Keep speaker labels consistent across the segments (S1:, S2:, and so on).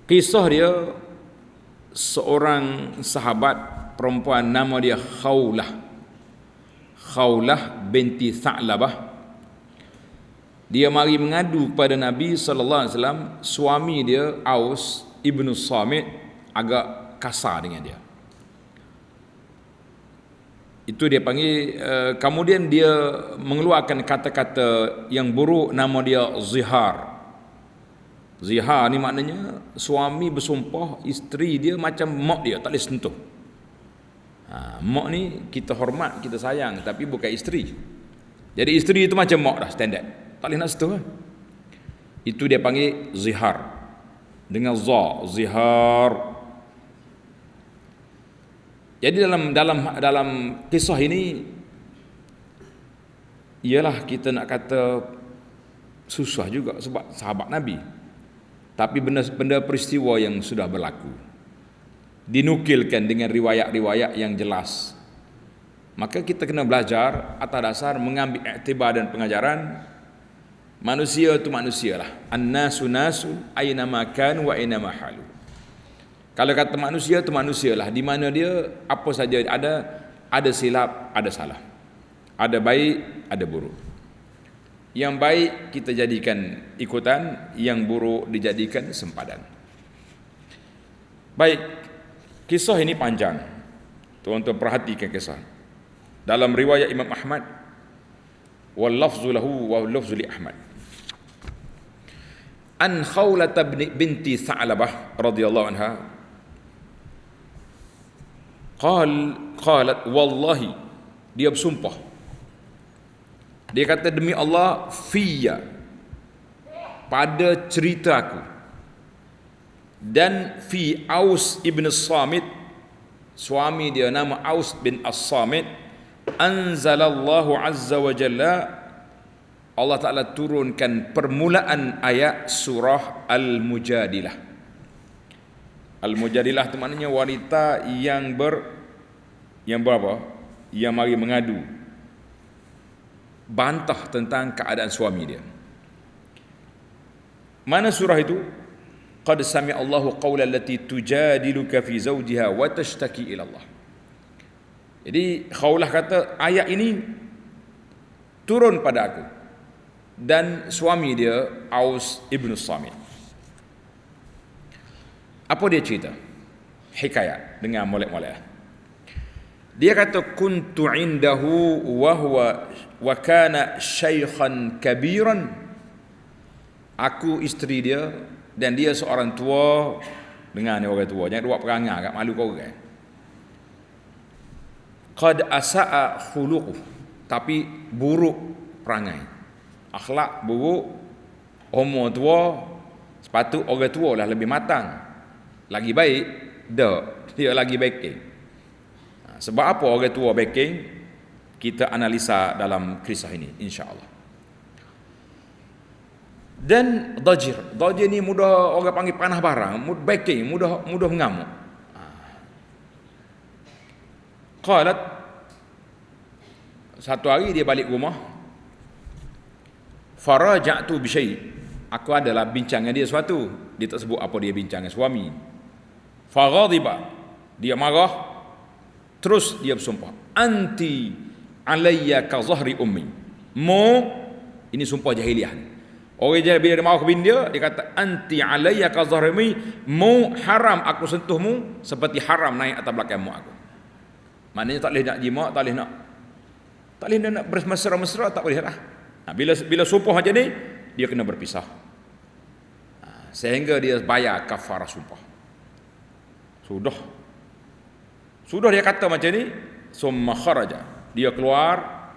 S1: Kisah dia, seorang sahabat perempuan nama dia Khawlah binti Tha'labah. Dia mari mengadu kepada Nabi sallallahu alaihi wasallam, suami dia Aus ibnu Samit agak kasar dengan dia. Itu dia panggil, kemudian dia mengeluarkan kata-kata yang buruk, nama dia zihar. Zihar ni maknanya suami bersumpah isteri dia macam mak dia, tak boleh sentuh. Mak ni kita hormat, kita sayang, tapi bukan isteri. Jadi isteri itu macam mak dah, standard, tak boleh nak sentuh. Itu dia panggil zihar dengan zihar. Jadi dalam kisah ini, ialah kita nak kata susah juga sebab sahabat Nabi, tapi benda peristiwa yang sudah berlaku dinukilkan dengan riwayat-riwayat yang jelas. Maka kita kena belajar atas dasar mengambil iktibar dan pengajaran. Manusia itu manusialah. An-nasu nasu aina ma kanu wa aina ma halu. Kalau kata manusia itu manusialah, di mana dia apa saja ada silap, ada salah. Ada baik, ada buruk. Yang baik kita jadikan ikutan, yang buruk dijadikan sempadan. Baik, kisah ini panjang. Tuan-tuan perhatikan kisah. Dalam riwayat Imam Ahmad, wal lafzu lahu wa lafzu li Ahmad. An Khawlah binti Tha'labah radhiyallahu anha qalat wallahi, dia bersumpah, dia kata demi Allah, fiyya, pada cerita aku, dan fi Aus ibn Samit, suami dia nama Aus bin As-Samit, anzalallahu azza wa jalla, Allah Ta'ala turunkan permulaan ayat surah Al-Mujadilah. Al-Mujadilah itu maknanya wanita yang berapa? Yang mari mengadu, bantah tentang keadaan suami dia. Mana surah itu? Qad sami'a Allahu qawla allati tujadiluka fi zawjiha wa tashtaki ila Allah. Jadi Khawlah kata ayat ini turun pada aku dan suami dia Aus ibn Samit. Apa dia cerita? Hikayat dengan molek-molek. Dia kata kuntu indahu wa kana syaikhan kabiran. Aku isteri dia dan dia seorang tua. Dengar ni orang tua, jangan buat perangai kat malu kau orang. Qad asa'a khuluquh, tapi buruk perangai. Akhlak buruk, umur tua, sepatut orang tua lah lebih matang. Lagi baik, dia lagi backing. Sebab apa orang tua backing? Kita analisa dalam kisah ini, insya-Allah. Dan dajir ni mudah orang panggil panah barang, backing, mudah mengamuk. Qalat, satu hari dia balik rumah, faraja'tu bi syai', aku adalah bincang dengan dia sesuatu. Dia tak sebut apa dia bincang dengan suami. Faghadiba, dia marah, terus dia bersumpah, anti alayya ka zahri ummi. Ini sumpah jahiliah ni. Orang bila dia marah ke bini dia kata anti alayya ka zahri ummi, haram aku sentuhmu seperti haram naik atas belakang mak aku. Maknanya tak boleh nak jima, tak boleh nak bermesra-mesra, tak boleh lah. Bila sumpah macam ni, dia kena berpisah. Sehingga dia bayar kafarah sumpah. Sudah dia kata macam ni, summa kharaja, dia keluar,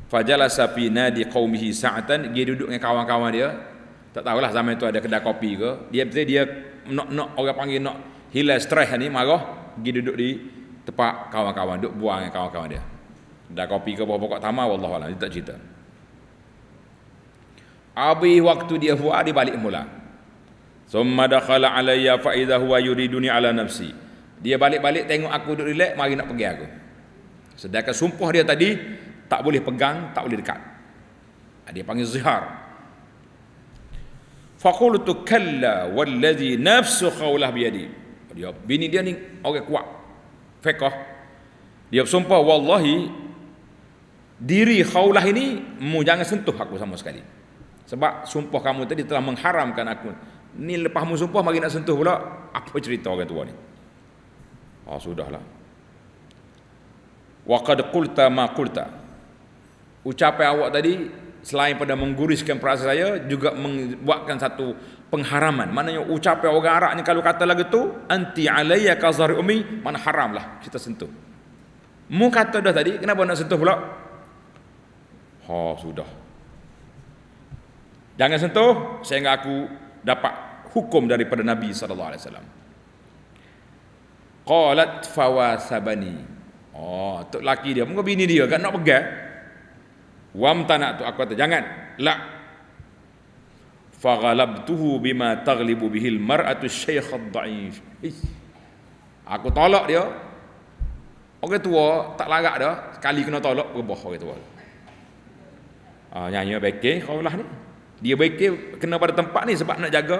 S1: fajalasa fi nadi qaumihi sa'atan, dia duduk dengan kawan-kawan dia. Tak tahulah zaman itu ada kedai kopi ke. Dia nak orang panggil nak hilang stres ni, marah, pergi duduk di tempat kawan-kawan, duduk buang dengan kawan-kawan dia. Kedai kopi ke pokok tamar, wallahu a'lam, dia tak cerita. Habis waktu dia buat, dia balik mula. Summa dakhala alayya fa idza huwa yuriduni ala nafsi. Dia balik-balik tengok aku duduk relax, mari nak pergi aku. Sedangkan sumpah dia tadi tak boleh pegang, tak boleh dekat. Dia panggil zihar. Faqultu kalla wallazi nafsu Khawlah biyadi. Dia bini dia ni orang kuat fiqh. Dia bersumpah, wallahi diri Khawlah ini mu jangan sentuh aku sama sekali. Sebab sumpah kamu tadi telah mengharamkan aku. Ni lepas mu sumpah mari nak sentuh pula. Apa cerita orang tua ni? Sudahlah. Wa qad qulta ma qulta. Ucapan awak tadi selain pada mengguriskan perasaan saya juga membuatkan satu pengharaman. Maknanya ucapan orang Arab ni kalau kata lagu tu anti alayya ka zahri ummi, mana haramlah kita sentuh. Mu kata dah tadi, kenapa nak sentuh pula? Sudah. Jangan sentuh sehingga aku dapat hukum daripada Nabi sallallahu alaihi wasallam. Qalat fawasabani. Tu laki dia, muka bini dia kan nak pegang. Wamtana tu aku kata jangan. La. Faghalabtuhu bima taghlibu bihil mar'atu syekh ad-da'if. Aku tolak dia. Orang tua tak larat dah, sekali kena tolak berubah orang tua. Nyanyi bekir Khawlah ni. Dia bekir kena pada tempat ni sebab nak jaga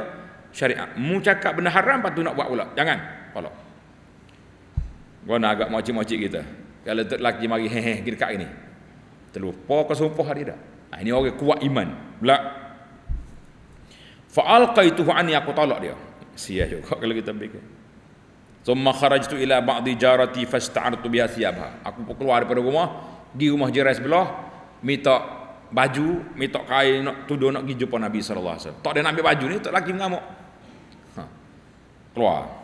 S1: syariat. Mu cakap benda haram lepas tu nak buat pula. Jangan. Tolak. Gua nak agak mocik-mocik kita. Kalau tok lelaki mari hehe dekat ini. Terlupa ke sumpah dia dah. Ini orang kuat iman. Belak. Fa alqaituhu anni, aku tolak dia. Sia juga kalau kita fikir. Thumma kharajtu ila ba'di jarati fasta'artu biha thiyabha. Aku keluar daripada rumah, pergi rumah jiran sebelah, minta baju, minta kain nak tudung nak pergi jumpa Nabi sallallahu alaihi wasallam. Tak ada nak ambil baju ni, tok lelaki mengamuk. Keluar.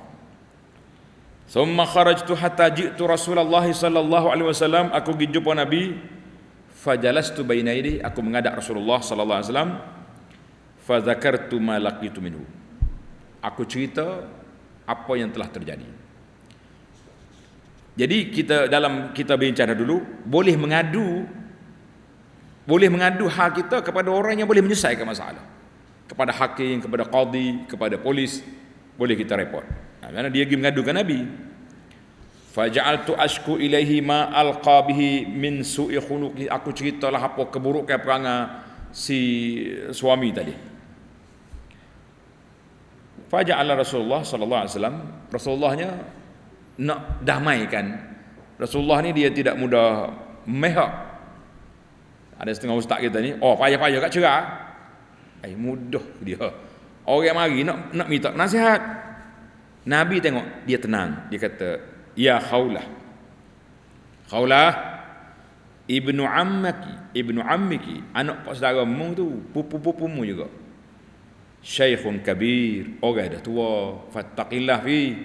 S1: Thumma kharajtu hatta ji'tu Rasulullah sallallahu alaihi wasallam, aku pergi jumpa Nabi. Fajalastu baina yadayhi, aku menghadap Rasulullah sallallahu alaihi wasallam. Fa zakartu ma laqitu minhu. Aku cerita apa yang telah terjadi. Jadi kita bincang dulu, boleh mengadu hal kita kepada orang yang boleh menyelesaikan masalah. Kepada hakim, kepada qadi, kepada polis, boleh kita report. Kerana dia pergi mengadukan Nabi. Faja'altu ashku ilaihi ma alqa bihi min su'i khuluqi. Aku ceritalah apa keburukan perangai si suami tadi. Faja'ala Rasulullah sallallahu alaihi wasallam, Rasulullahnya nak damaikan. Rasulullah ni dia tidak mudah mehak. Ada setengah ustaz kita ni, payah-payah kat cerai. Mudah dia. Orang mari nak minta nasihat. Nabi tengok dia tenang, dia kata, ya Khawlah, ibnu ammiki, anak pak saudaramu tu, pupu-pupumu juga. Syekhun kabir, orang dah tua, fattaqillah fi,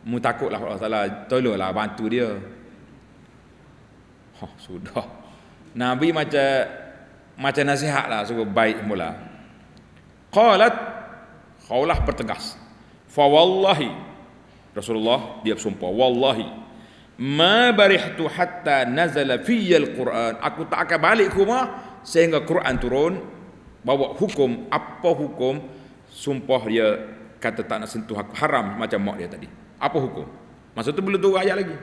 S1: mu takutlah Allah Taala, tolonglah bantu dia. Sudah. Nabi macam nasihatlah, suruh baik mula. Qalat, Khawlah bertegas. Fa wallahi, Rasulullah dia bersumpah, wallahi ma barihtu hatta nazala fiyya al-Quran. Aku tak akan balik ke rumah sehingga Quran turun bawa hukum. Apa hukum? Sumpah dia kata tak nak sentuh aku, haram macam mak dia tadi. Apa hukum? Masa tu belum turun ayat lagi.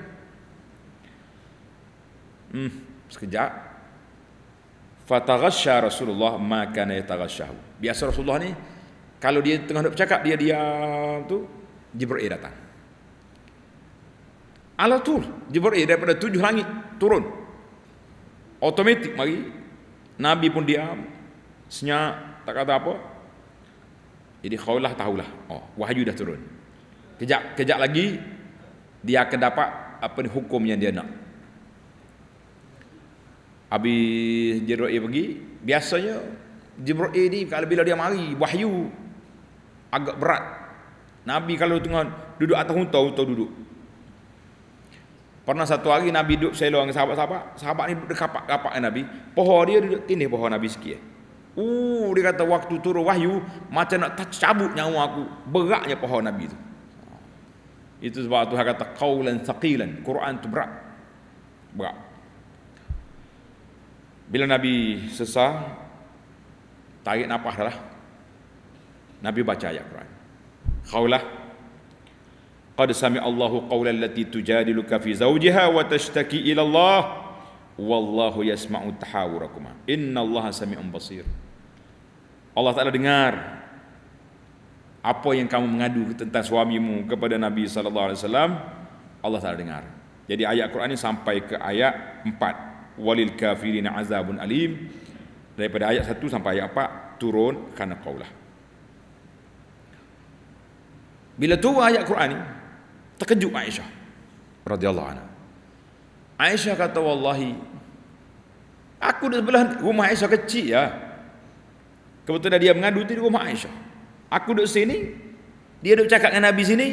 S1: Sekejap. Fataghasya Rasulullah ma kana yataghasyahu. Biasa Rasulullah ni kalau dia tengah nak bercakap, dia diam tu, Jibril datang. Alatul, Jibril daripada 7 langit turun. Automatik mari. Nabi pun diam, senyap, tak kata apa. Jadi Khawlah tahulah, wahyu dah turun. Kejap lagi dia akan dapat apa ni hukum yang dia nak. Habis Jibril pergi, biasanya Jibril ni kalau bila dia mari wahyu agak berat. Nabi kalau tengah duduk atas unta duduk. Pernah satu hari Nabi duduk selong dengan sahabat ni duduk kapak Nabi. Pohon dia duduk tindih pohon Nabi sikit. Dia kata waktu turun wahyu macam nak cabut nyawa aku. Beratnya pohon Nabi tu. Itu sebab Tuhan kata qaulan thaqilan. Quran tu berat. Bila Nabi selesai, tarik nafas dah. Nabi baca ayat Quran. Khawlah, qad sami Allahu qawlan allati tujadiluka fi zawjiha wa tashtaki ila Allah wallahu yasma'u tahawurakuma innallaha sami'un basir. Allah Taala dengar Apa yang kamu mengadu tentang suamimu kepada Nabi sallallahu alaihi wasallam, Allah Taala dengar. Jadi ayat Quran ini sampai ke ayat 4. Walil kafirina azabun alim. Daripada ayat 1 sampai ayat 4 turun kerana qaulah. Bila turun ayat Quran ini, terkejut Aisyah radhiyallahu anha. Aisyah kata, wallahi, aku di sebelah rumah Aisyah kecil ya. Kebetulan dia mengadu di rumah Aisyah. Aku duduk sini, dia duduk cakap dengan Nabi sini.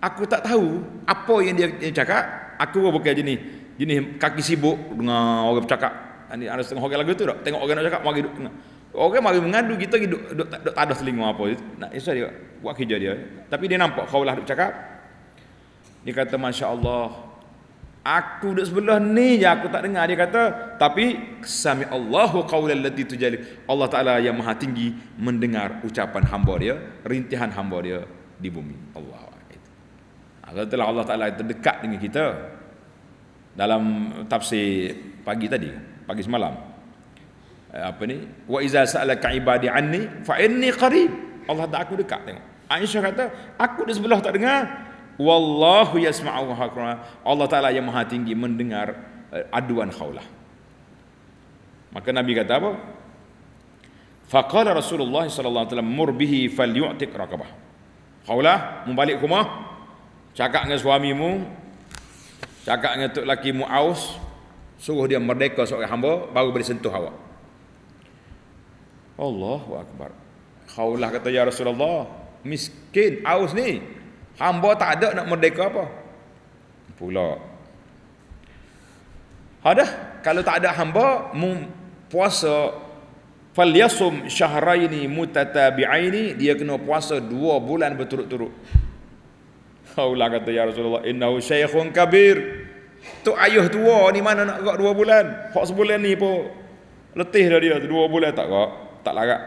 S1: Aku tak tahu apa yang dia cakap. Aku bukan jenis kaki sibuk dengan orang bercakap. Ada setengah orang lagu tu tak? Tengok orang nak cakap, mari duduk. Orang mari mengadu, kita duduk tak ada selingo apa. Nak Aisyah dia buat kerja dia. Tapi dia nampak Khawlah duduk cakap. Dia kata, Masya Allah, aku duduk sebelah ni je aku tak dengar. Dia kata, tapi sami Allahu qaulal lati tujali. Allah Taala yang maha tinggi mendengar ucapan hamba dia, rintihan hamba dia di bumi. Allah. Katalah Allah Taala terdekat dengan kita. Dalam tafsir pagi tadi, pagi semalam, apa ni? Wa iza sa'alaka ibadi anni fa inni qarib. Allah tak aku dekat tengok. Aisyah kata, aku di sebelah tak dengar. Wallahu yasma'u wa hakra. Allah Taala yang maha tinggi mendengar aduan Khawlah. Maka Nabi kata apa? Faqala Rasulullah sallallahu alaihi wasallam mur bihi falyu'tiq raqabah. Khawlah membalik ke rumah, cakap dengan suamimu, cakap dengan tok laki mu Aus, suruh dia merdeka seorang hamba baru boleh sentuh awak. Allahu akbar. Khawlah kata, ya Rasulullah, miskin Aus ni, hamba tak ada nak merdeka apa pula. Hadah, kalau tak ada hamba puasa falyasum syahraini mutatabi'aini, dia kena puasa 2 bulan berturut-turut. Khawlah kata, ya Rasulullah, innahu syekhun kabir. Tu ayah tua ni mana nak gerak 2 bulan? Hak sebulan ni pun letih dah dia, 2 bulan tak gerak, tak larat.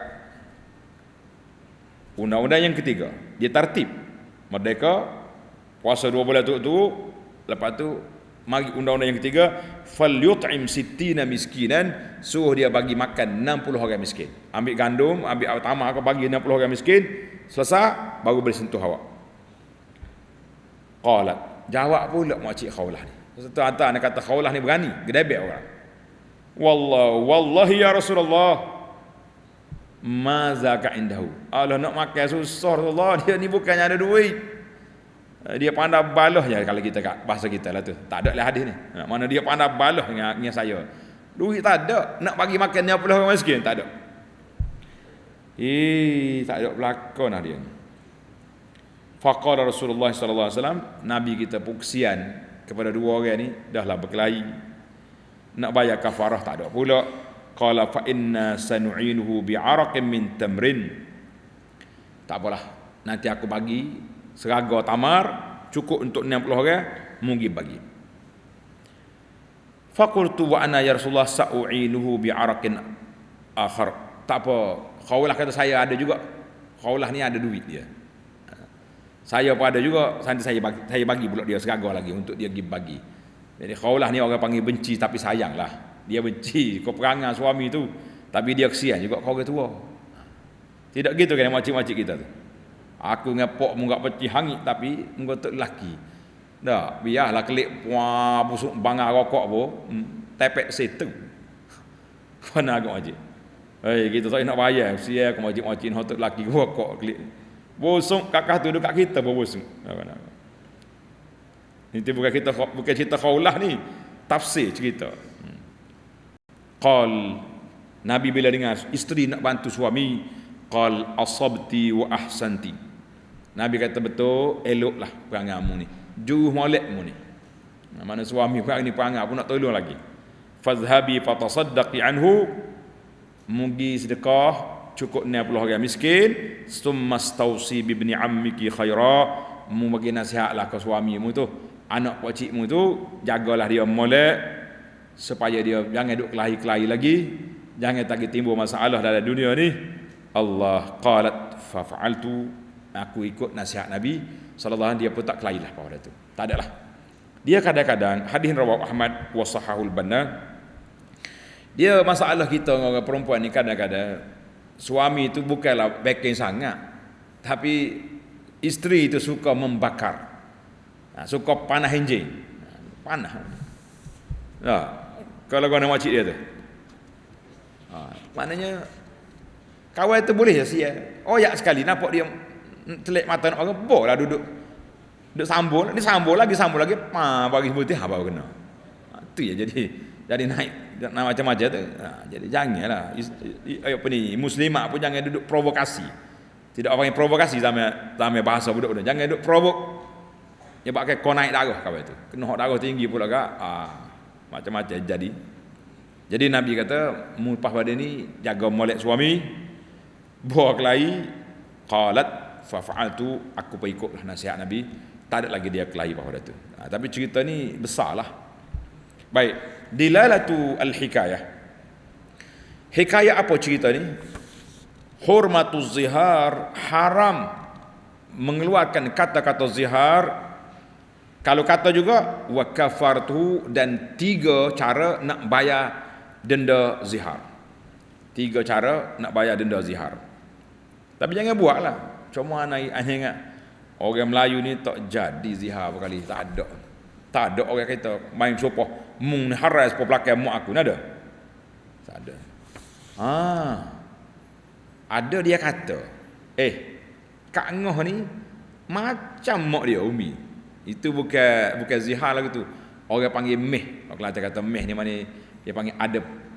S1: Undang-undang yang ketiga, dia tertib. Merdeka, puasa 2 bulan turut-turut. Lepas tu mari undang-undang yang ketiga, falyut'im sittina miskinan, suruh dia bagi makan 60 orang miskin. Ambil gandum, ambil tamar, kau bagi 60 orang miskin, selesai baru boleh sentuh awak. Qalat, jawab pula makcik Khawlah ni. Satu hantar dia kata, Khawlah ni berani gedebek orang. Wallahi ya Rasulullah, ma zaka indahu. Allah nak makan susah Rasulullah, dia ni bukannya ada duit. Dia pandai balah je kalau kita kat bahasa kita lah tu. Tak ada lah hadis ni. Mana dia pandai balah dengan saya. Duit tak ada, nak bagi makan 60 orang miskin tak ada. Tak ada pelakon lah dia. Faqala Rasulullah sallallahu alaihi wasallam, Nabi kita puksian kepada 2 orang ni, dahlah berkelahi. Nak bayar kafarah tak ada pula. Qala fa inna sanu'inuhu bi'araqin min tamrin. Tak apalah, nanti aku bagi seraga tamar cukup untuk 60 orang, mungkin bagi. Faqultu wa ana ya Rasulullah sa'u'inuhu bi'araqin akhar. Tak apa, Khawlah kata, saya ada juga. Khawlah ni ada duit dia. Saya pun ada juga, nanti saya bagi pula dia seraga lagi untuk dia pergi bagi. Jadi Khawlah ni orang panggil benci tapi sayang lah. Dia benci kau perangai suami tu, tapi dia kesian juga kau orang tua. Tidak gitu kan makcik-makcik kita tu. Aku ngepok munggak peci hangit tapi nggotok lelaki. Dah, biarlah kelik puah busuk bangar rokok pun tepek situ. Mana agak makcik. Kita tak nak bayar, sia aku makcik-makcik hotok lelaki rokok kelik. Busuk kakak tu dekat kita pun busuk. Ini bukan cerita Khawlah ni, tafsir cerita. Qal, Nabi bila dengar isteri nak bantu suami, qal asabti wa ahsanti. Nabi kata, betul, eloklah perangamu ni, juruh molekmu ni. Mana suami perang ni perangai pun nak tolong lagi. Fadhhabi fatasaddaqi anhu, mugi sedekah cukup 60 orang miskin. Summa stausi bi ibni ammiki khaira, mu bagi nasihatlah ke suamimu tu, anak pakcikmu tu, jagalah dia molek supaya dia jangan duk kelahi-kelahi lagi, jangan tak timbul masalah dalam dunia ni. Allah qalat fa fa'altu, aku ikut nasihat Nabi sallallahu alaihi wasallam, dia pun tak kelahi lah pada tu. Tak adalah. Dia kadang-kadang hadis rawahu Ahmad wa sahahul Banna. Dia masalah kita orang perempuan ni kadang-kadang suami tu bukanlah backing sangat, Tapi isteri itu suka membakar. Suka panah enjing. Panah. Kalau kau nak makcik dia tu. Maknanya kawan tu boleh sia. Ya sekali nampak dia telik mata nak orang, boleh duduk sambul, ni sambul lagi, bagi putih baru kena. Tu ya jadi naik macam-macam tu. Jadi janganlah apa ni, muslimat pun jangan duduk provokasi. Tidak orang yang provokasi sama bahasa budak-budak. Jangan duduk provok. Dia pakai kau naik darah kawan tu. Kena darah tinggi pula kak. Macam-macam jadi. Jadi Nabi kata, lepas pada ni jaga molek suami, bawa kelahi, qalat fa fa'altu, aku pun ikutlah nasihat Nabi. Tak ada lagi dia kelahi pada tu. Tapi cerita ni besarlah. Baik, dilalatu al-hikayah. Hikayah apa cerita ni? Hurmatuz zihar, haram mengeluarkan kata-kata zihar. Kalau kata juga wa kafartu, dan 3 cara nak bayar denda zihar. 3 cara nak bayar denda zihar. Tapi jangan buatlah. Cuma anak ingat orang Melayu ni tak jadi zihar berkali, tak ada orang kata main sopoh mung haras po pelakon mak aku ada. Tak ada. Ada dia kata, Kak Ngoh ni macam mak dia Umi. Itu bukan zihar lagi tu. Orang panggil meh. Kalau Kelantan kata meh ni mana dia panggil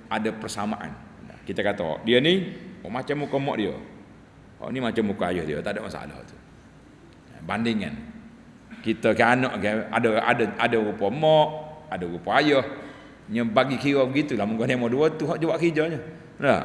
S1: ada persamaan. Kita kata dia ni macam muka mak dia. Ni macam muka ayah dia, tak ada masalah tu. Bandingan. Kita ke anak ke ada rupa mak, ada rupa ayah. Yang bagi kira begitulah muka dia mau dua tu hak jawab kerjanya. Tak?